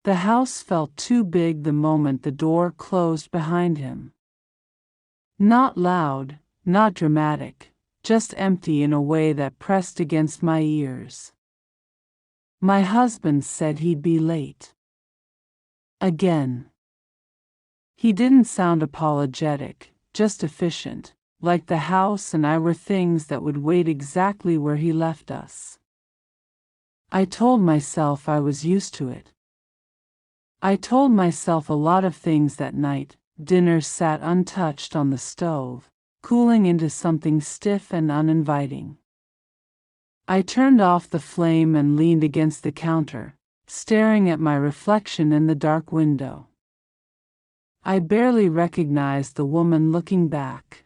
The house felt too big the moment the door closed behind him. Not loud, not dramatic, just empty in a way that pressed against my ears. My husband said he'd be late. Again. He didn't sound apologetic, just efficient, like the house and I were things that would wait exactly where he left us. I told myself I was used to it. I told myself a lot of things that night. Dinner sat untouched on the stove, cooling into something stiff and uninviting. I turned off the flame and leaned against the counter, staring at my reflection in the dark window. I barely recognized the woman looking back.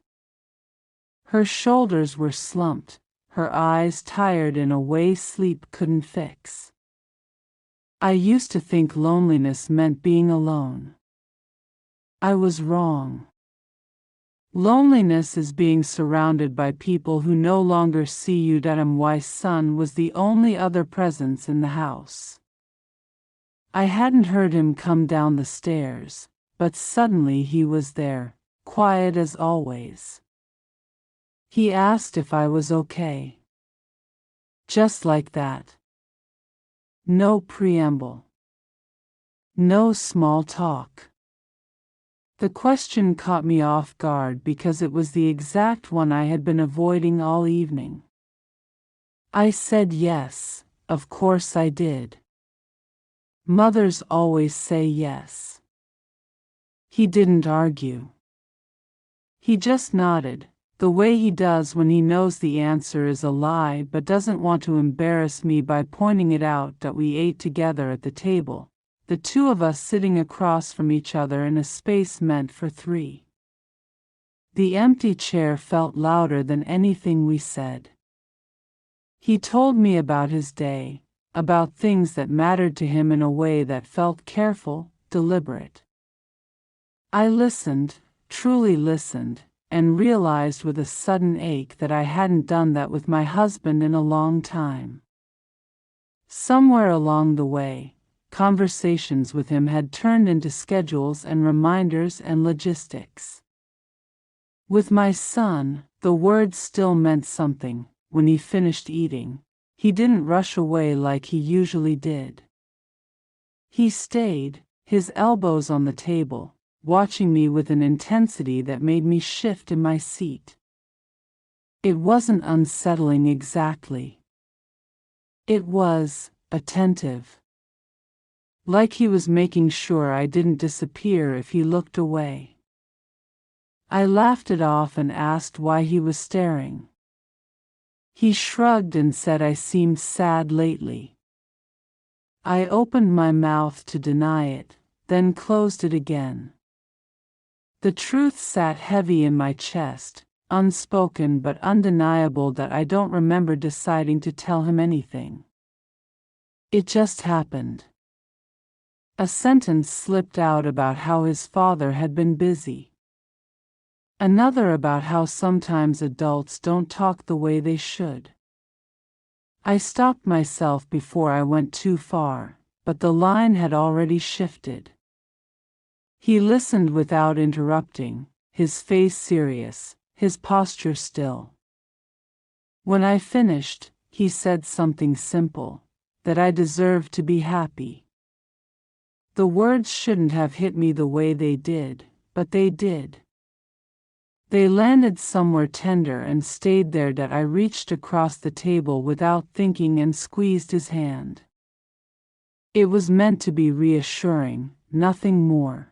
Her shoulders were slumped, her eyes tired in a way sleep couldn't fix. I used to think loneliness meant being alone. I was wrong. Loneliness is being surrounded by people who no longer see you. My son was the only other presence in the house. I hadn't heard him come down the stairs, but suddenly he was there, quiet as always. He asked if I was okay. Just like that. No preamble. No small talk. The question caught me off guard because it was the exact one I had been avoiding all evening. I said yes, of course I did. Mothers always say yes. He didn't argue. He just nodded, the way he does when he knows the answer is a lie but doesn't want to embarrass me by pointing it out. We ate together at the table, the two of us sitting across from each other in a space meant for three. The empty chair felt louder than anything we said. He told me about his day, about things that mattered to him in a way that felt careful, deliberate. I listened, truly listened, and realized with a sudden ache that I hadn't done that with my husband in a long time. Somewhere along the way, conversations with him had turned into schedules and reminders and logistics. With my son, the words still meant something. When he finished eating, he didn't rush away like he usually did. He stayed, his elbows on the table, watching me with an intensity that made me shift in my seat. It wasn't unsettling exactly. It was attentive. Like he was making sure I didn't disappear if he looked away. I laughed it off and asked why he was staring. He shrugged and said I seemed sad lately. I opened my mouth to deny it, then closed it again. The truth sat heavy in my chest, unspoken but undeniable that I don't remember deciding to tell him anything. It just happened. A sentence slipped out about how his father had been busy. Another about how sometimes adults don't talk the way they should. I stopped myself before I went too far, but the line had already shifted. He listened without interrupting, his face serious, his posture still. When I finished, he said something simple, that I deserved to be happy. The words shouldn't have hit me the way they did, but they did. They landed somewhere tender and stayed there. I reached across the table without thinking and squeezed his hand. It was meant to be reassuring, nothing more.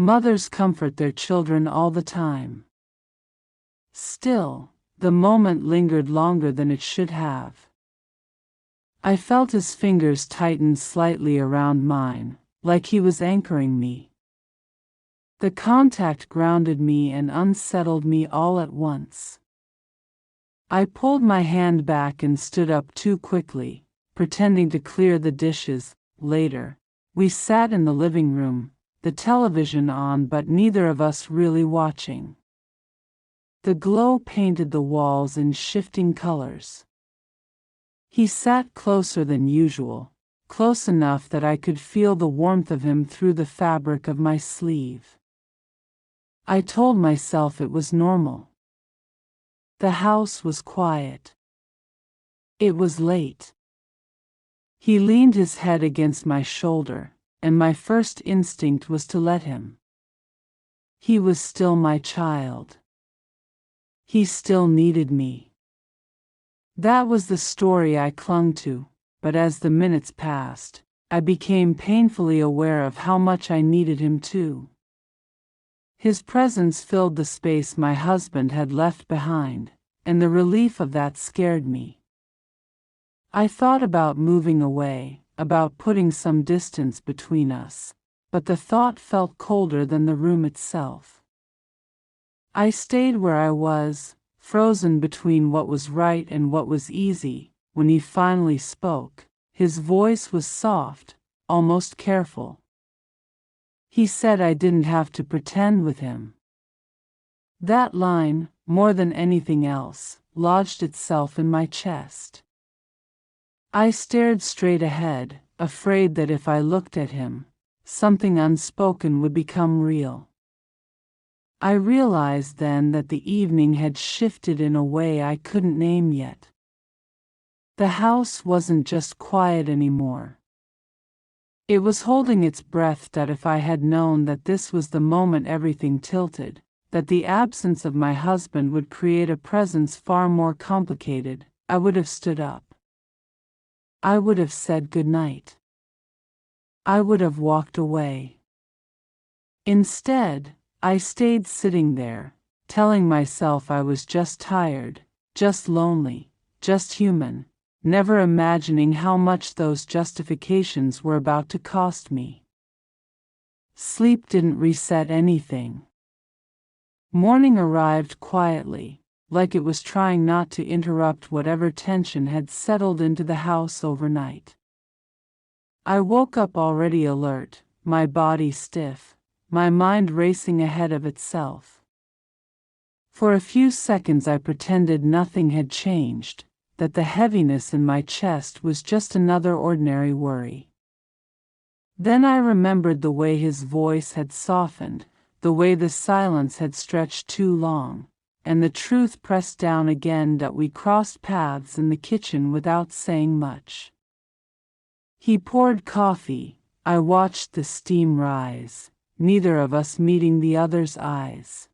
Mothers comfort their children all the time. Still, the moment lingered longer than it should have. I felt his fingers tighten slightly around mine, like he was anchoring me. The contact grounded me and unsettled me all at once. I pulled my hand back and stood up too quickly, pretending to clear the dishes. Later, we sat in the living room, the television on but neither of us really watching. The glow painted the walls in shifting colors. He sat closer than usual, close enough that I could feel the warmth of him through the fabric of my sleeve. I told myself it was normal. The house was quiet. It was late. He leaned his head against my shoulder, and my first instinct was to let him. He was still my child. He still needed me. That was the story I clung to, but as the minutes passed, I became painfully aware of how much I needed him too. His presence filled the space my husband had left behind, and the relief of that scared me. I thought about moving away, about putting some distance between us, but the thought felt colder than the room itself. I stayed where I was, frozen between what was right and what was easy. When he finally spoke, his voice was soft, almost careful. He said I didn't have to pretend with him. That line, more than anything else, lodged itself in my chest. I stared straight ahead, afraid that if I looked at him, something unspoken would become real. I realized then that the evening had shifted in a way I couldn't name yet. The house wasn't just quiet anymore. It was holding its breath that if I had known that this was the moment everything tilted, that the absence of my husband would create a presence far more complicated, I would have stood up. I would have said goodnight. I would have walked away. Instead, I stayed sitting there, telling myself I was just tired, just lonely, just human, never imagining how much those justifications were about to cost me. Sleep didn't reset anything. Morning arrived quietly, like it was trying not to interrupt whatever tension had settled into the house overnight. I woke up already alert, my body stiff, my mind racing ahead of itself. For a few seconds I pretended nothing had changed, that the heaviness in my chest was just another ordinary worry. Then I remembered the way his voice had softened, the way the silence had stretched too long, and the truth pressed down again that we crossed paths in the kitchen without saying much. He poured coffee, I watched the steam rise, neither of us meeting the other's eyes.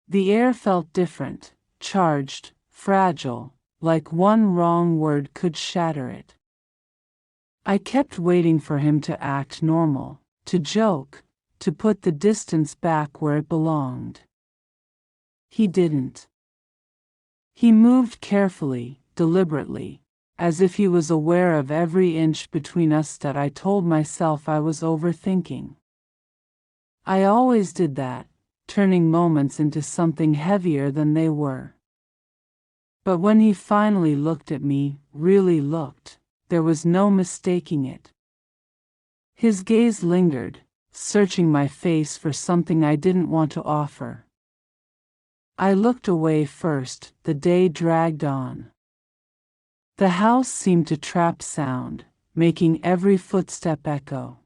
The air felt different, charged, fragile, like one wrong word could shatter it. I kept waiting for him to act normal, to joke, to put the distance back where it belonged. He didn't. He moved carefully, deliberately, as if he was aware of every inch between us that I told myself I was overthinking. I always did that, turning moments into something heavier than they were. But when he finally looked at me, really looked, there was no mistaking it. His gaze lingered, searching my face for something I didn't want to offer. I looked away first. The day dragged on. The house seemed to trap sound, making every footstep echo.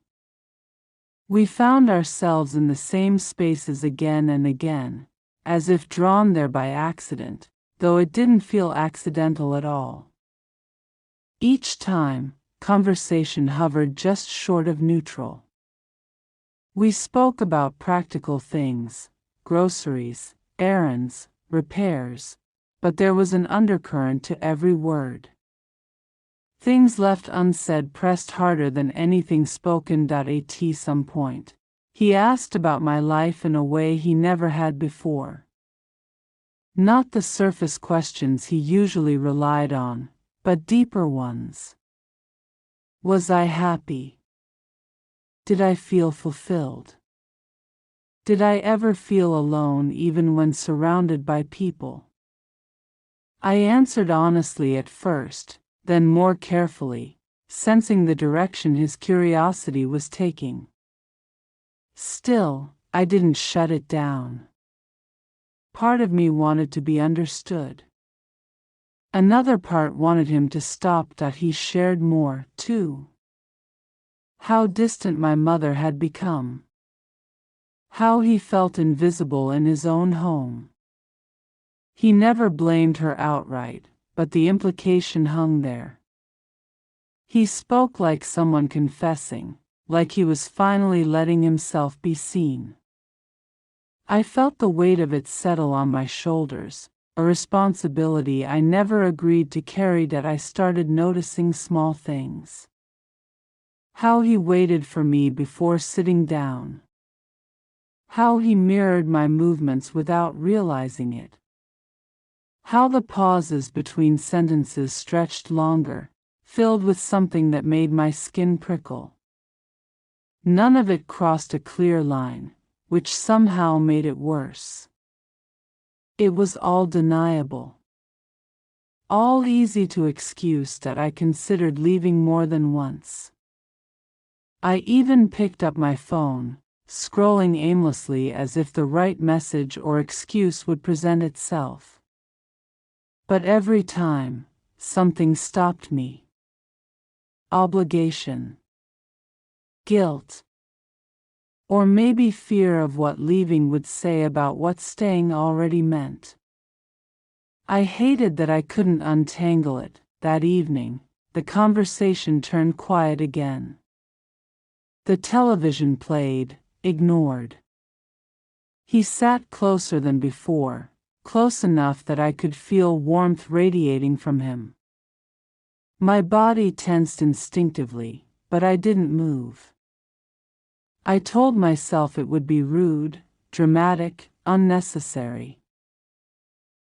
We found ourselves in the same spaces again and again, as if drawn there by accident, though it didn't feel accidental at all. Each time, conversation hovered just short of neutral. We spoke about practical things, groceries, errands, repairs, but there was an undercurrent to every word. Things left unsaid pressed harder than anything spoken. At some point, he asked about my life in a way he never had before. Not the surface questions he usually relied on, but deeper ones. Was I happy? Did I feel fulfilled? Did I ever feel alone even when surrounded by people? I answered honestly at first, then more carefully, sensing the direction his curiosity was taking. Still, I didn't shut it down. Part of me wanted to be understood. Another part wanted him to stop. He shared more, too. How distant my mother had become. How he felt invisible in his own home. He never blamed her outright, but the implication hung there. He spoke like someone confessing, like he was finally letting himself be seen. I felt the weight of it settle on my shoulders, a responsibility I never agreed to carry. That I started noticing small things. How he waited for me before sitting down. How he mirrored my movements without realizing it. How the pauses between sentences stretched longer, filled with something that made my skin prickle. None of it crossed a clear line, which somehow made it worse. It was all deniable. All easy to excuse. That I considered leaving more than once. I even picked up my phone, scrolling aimlessly as if the right message or excuse would present itself. But every time, something stopped me. Obligation. Guilt. Or maybe fear of what leaving would say about what staying already meant. I hated that I couldn't untangle it. That evening, the conversation turned quiet again. The television played, ignored. He sat closer than before, close enough that I could feel warmth radiating from him. My body tensed instinctively, but I didn't move. I told myself it would be rude, dramatic, unnecessary.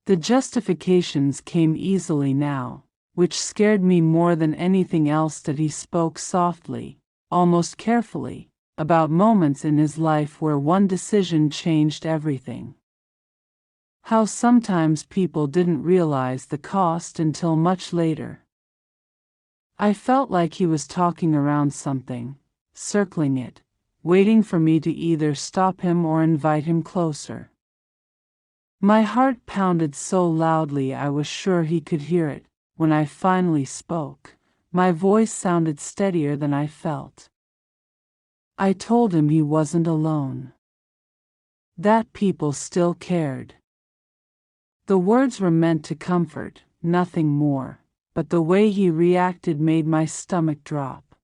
The justifications came easily now, which scared me more than anything else. That he spoke softly, almost carefully, about moments in his life where one decision changed everything. How sometimes people didn't realize the cost until much later. I felt like he was talking around something, circling it, waiting for me to either stop him or invite him closer. My heart pounded so loudly I was sure he could hear it. When I finally spoke, my voice sounded steadier than I felt. I told him he wasn't alone. That people still cared. The words were meant to comfort, nothing more, but the way he reacted made my stomach drop.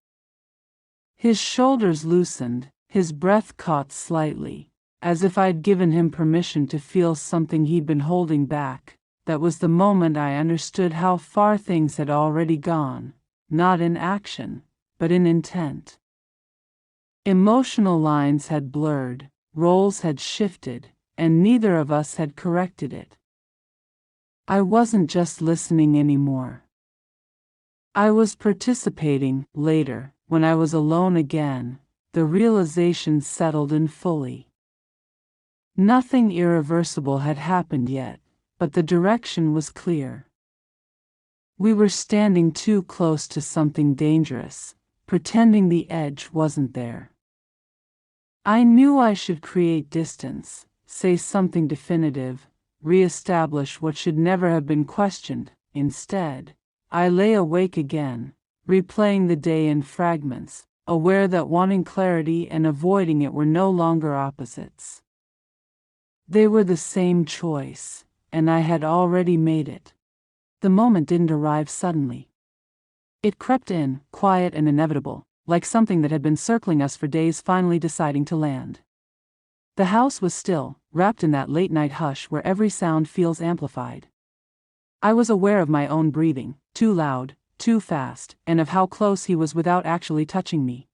His shoulders loosened, his breath caught slightly, as if I'd given him permission to feel something he'd been holding back. That was the moment I understood how far things had already gone, not in action, but in intent. Emotional lines had blurred, roles had shifted, and neither of us had corrected it. I wasn't just listening anymore. I was participating. Later, when I was alone again, the realization settled in fully. Nothing irreversible had happened yet, but the direction was clear. We were standing too close to something dangerous, pretending the edge wasn't there. I knew I should create distance, say something definitive, re-establish what should never have been questioned. Instead, I lay awake again, replaying the day in fragments, aware that wanting clarity and avoiding it were no longer opposites. They were the same choice, and I had already made it. The moment didn't arrive suddenly. It crept in, quiet and inevitable, like something that had been circling us for days finally deciding to land. The house was still, wrapped in that late-night hush where every sound feels amplified. I was aware of my own breathing, too loud, too fast, and of how close he was without actually touching me.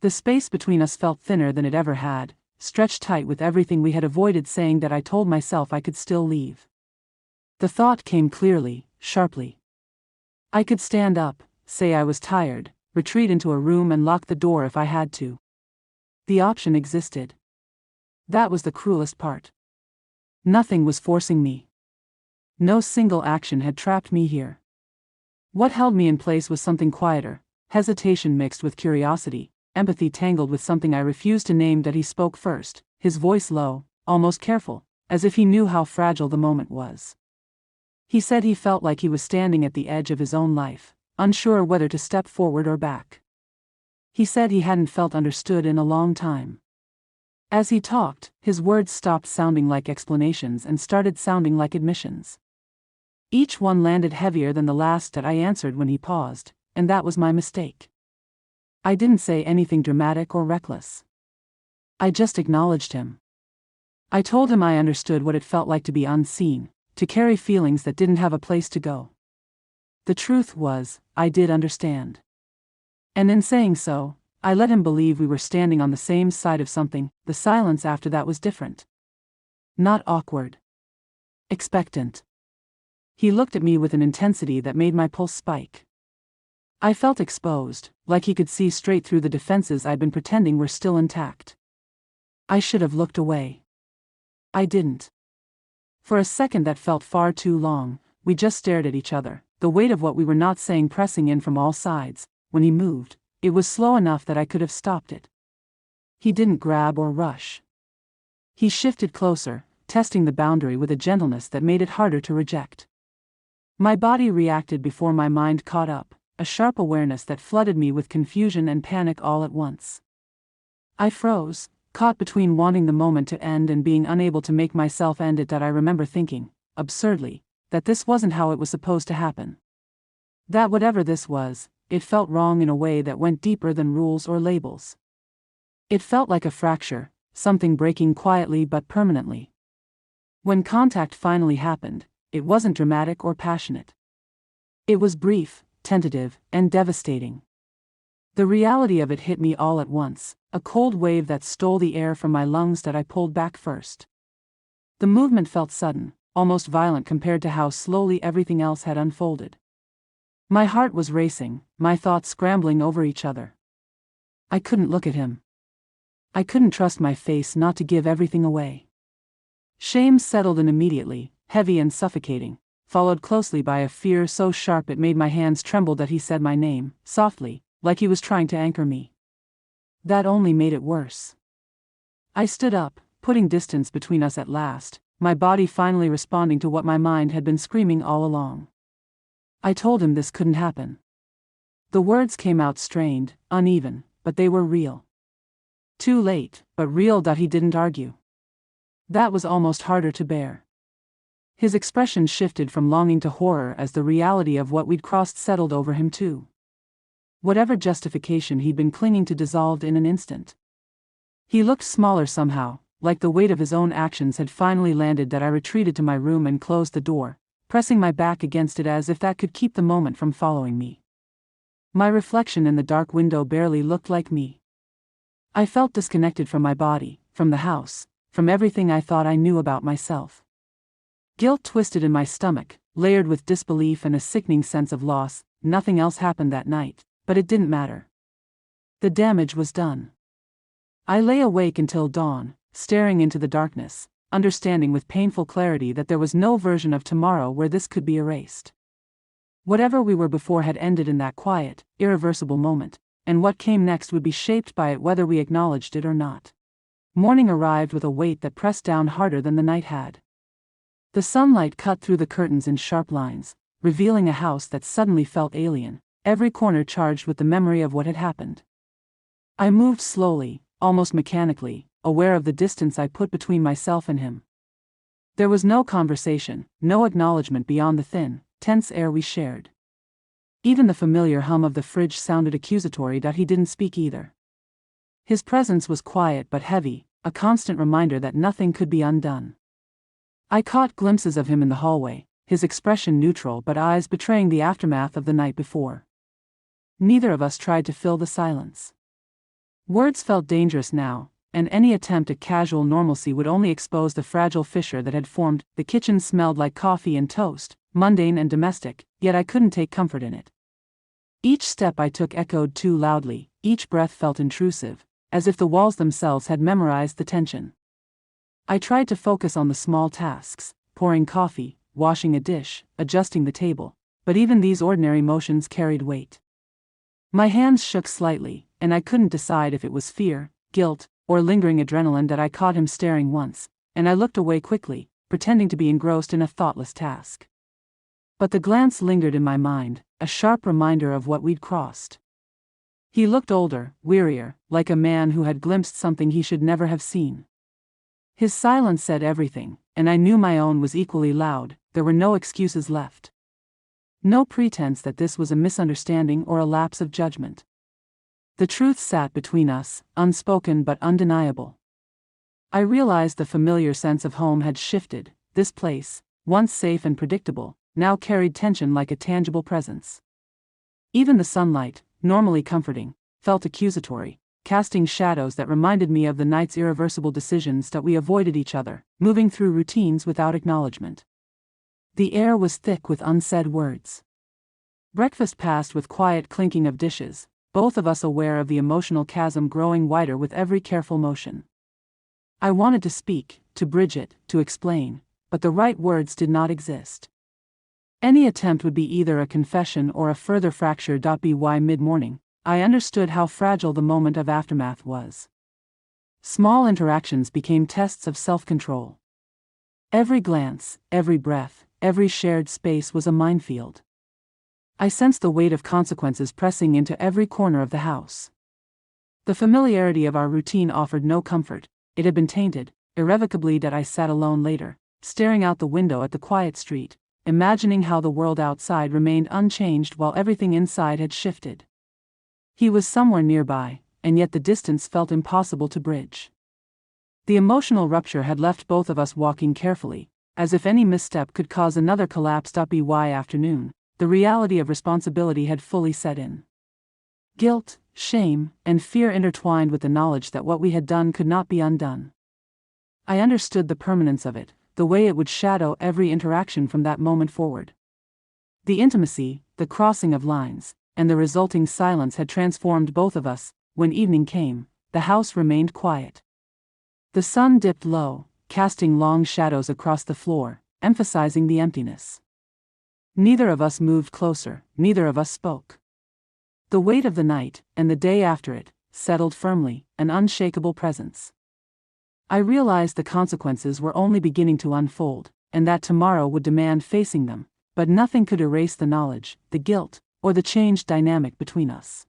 The space between us felt thinner than it ever had, stretched tight with everything we had avoided saying. That I told myself I could still leave. The thought came clearly, sharply. I could stand up, say I was tired, retreat into a room and lock the door if I had to. The option existed. That was the cruelest part. Nothing was forcing me. No single action had trapped me here. What held me in place was something quieter, hesitation mixed with curiosity, empathy tangled with something I refused to name. That he spoke first, his voice low, almost careful, as if he knew how fragile the moment was. He said he felt like he was standing at the edge of his own life, unsure whether to step forward or back. He said he hadn't felt understood in a long time. As he talked, his words stopped sounding like explanations and started sounding like admissions. Each one landed heavier than the last that I answered when he paused, and that was my mistake. I didn't say anything dramatic or reckless. I just acknowledged him. I told him I understood what it felt like to be unseen, to carry feelings that didn't have a place to go. The truth was, I did understand. And in saying so, I let him believe we were standing on the same side of something. The silence after that was different. Not awkward. Expectant. He looked at me with an intensity that made my pulse spike. I felt exposed, like he could see straight through the defenses I'd been pretending were still intact. I should have looked away. I didn't. For a second that felt far too long, we just stared at each other, the weight of what we were not saying pressing in from all sides. When he moved, it was slow enough that I could have stopped it. He didn't grab or rush. He shifted closer, testing the boundary with a gentleness that made it harder to reject. My body reacted before my mind caught up, a sharp awareness that flooded me with confusion and panic all at once. I froze, caught between wanting the moment to end and being unable to make myself end it. That I remember thinking, absurdly, that this wasn't how it was supposed to happen. That whatever this was, it felt wrong in a way that went deeper than rules or labels. It felt like a fracture, something breaking quietly but permanently. When contact finally happened, it wasn't dramatic or passionate. It was brief, tentative, and devastating. The reality of it hit me all at once, a cold wave that stole the air from my lungs that I pulled back first. The movement felt sudden, almost violent compared to how slowly everything else had unfolded. My heart was racing, my thoughts scrambling over each other. I couldn't look at him. I couldn't trust my face not to give everything away. Shame settled in immediately, heavy and suffocating, followed closely by a fear so sharp it made my hands tremble. That he said my name, softly, like he was trying to anchor me. That only made it worse. I stood up, putting distance between us at last, my body finally responding to what my mind had been screaming all along. I told him this couldn't happen. The words came out strained, uneven, but they were real. Too late, but real. He didn't argue. That was almost harder to bear. His expression shifted from longing to horror as the reality of what we'd crossed settled over him too. Whatever justification he'd been clinging to dissolved in an instant. He looked smaller somehow, like the weight of his own actions had finally landed. That I retreated to my room and closed the door, pressing my back against it as if that could keep the moment from following me. My reflection in the dark window barely looked like me. I felt disconnected from my body, from the house, from everything I thought I knew about myself. Guilt twisted in my stomach, layered with disbelief and a sickening sense of loss. Nothing else happened that night, but it didn't matter. The damage was done. I lay awake until dawn, staring into the darkness, understanding with painful clarity that there was no version of tomorrow where this could be erased. Whatever we were before had ended in that quiet, irreversible moment, and what came next would be shaped by it whether we acknowledged it or not. Morning arrived with a weight that pressed down harder than the night had. The sunlight cut through the curtains in sharp lines, revealing a house that suddenly felt alien, every corner charged with the memory of what had happened. I moved slowly, almost mechanically, aware of the distance I put between myself and him. There was no conversation, no acknowledgement beyond the thin, tense air we shared. Even the familiar hum of the fridge sounded accusatory. He didn't speak either. His presence was quiet but heavy, a constant reminder that nothing could be undone. I caught glimpses of him in the hallway, his expression neutral but eyes betraying the aftermath of the night before. Neither of us tried to fill the silence. Words felt dangerous now, and any attempt at casual normalcy would only expose the fragile fissure that had formed. The kitchen smelled like coffee and toast, mundane and domestic, yet I couldn't take comfort in it. Each step I took echoed too loudly, each breath felt intrusive, as if the walls themselves had memorized the tension. I tried to focus on the small tasks, pouring coffee, washing a dish, adjusting the table, but even these ordinary motions carried weight. My hands shook slightly, and I couldn't decide if it was fear, guilt, or lingering adrenaline. I caught him staring once, and I looked away quickly, pretending to be engrossed in a thoughtless task. But the glance lingered in my mind, a sharp reminder of what we'd crossed. He looked older, wearier, like a man who had glimpsed something he should never have seen. His silence said everything, and I knew my own was equally loud. There were no excuses left. No pretense that this was a misunderstanding or a lapse of judgment. The truth sat between us, unspoken but undeniable. I realized the familiar sense of home had shifted. This place, once safe and predictable, now carried tension like a tangible presence. Even the sunlight, normally comforting, felt accusatory, casting shadows that reminded me of the night's irreversible decisions that we avoided each other, moving through routines without acknowledgement. The air was thick with unsaid words. Breakfast passed with quiet clinking of dishes, both of us aware of the emotional chasm growing wider with every careful motion. I wanted to speak, to bridge it, to explain, but the right words did not exist. Any attempt would be either a confession or a further fracture. By mid-morning, I understood how fragile the moment of aftermath was. Small interactions became tests of self-control. Every glance, every breath, every shared space was a minefield. I sensed the weight of consequences pressing into every corner of the house. The familiarity of our routine offered no comfort. It had been tainted, irrevocably. That I sat alone later, staring out the window at the quiet street, imagining how the world outside remained unchanged while everything inside had shifted. He was somewhere nearby, and yet the distance felt impossible to bridge. The emotional rupture had left both of us walking carefully, as if any misstep could cause another collapse. By afternoon, the reality of responsibility had fully set in. Guilt, shame, and fear intertwined with the knowledge that what we had done could not be undone. I understood the permanence of it, the way it would shadow every interaction from that moment forward. The intimacy, the crossing of lines, and the resulting silence had transformed both of us. When evening came, the house remained quiet. The sun dipped low, casting long shadows across the floor, emphasizing the emptiness. Neither of us moved closer, neither of us spoke. The weight of the night, and the day after it, settled firmly, an unshakable presence. I realized the consequences were only beginning to unfold, and that tomorrow would demand facing them, but nothing could erase the knowledge, the guilt, or the changed dynamic between us.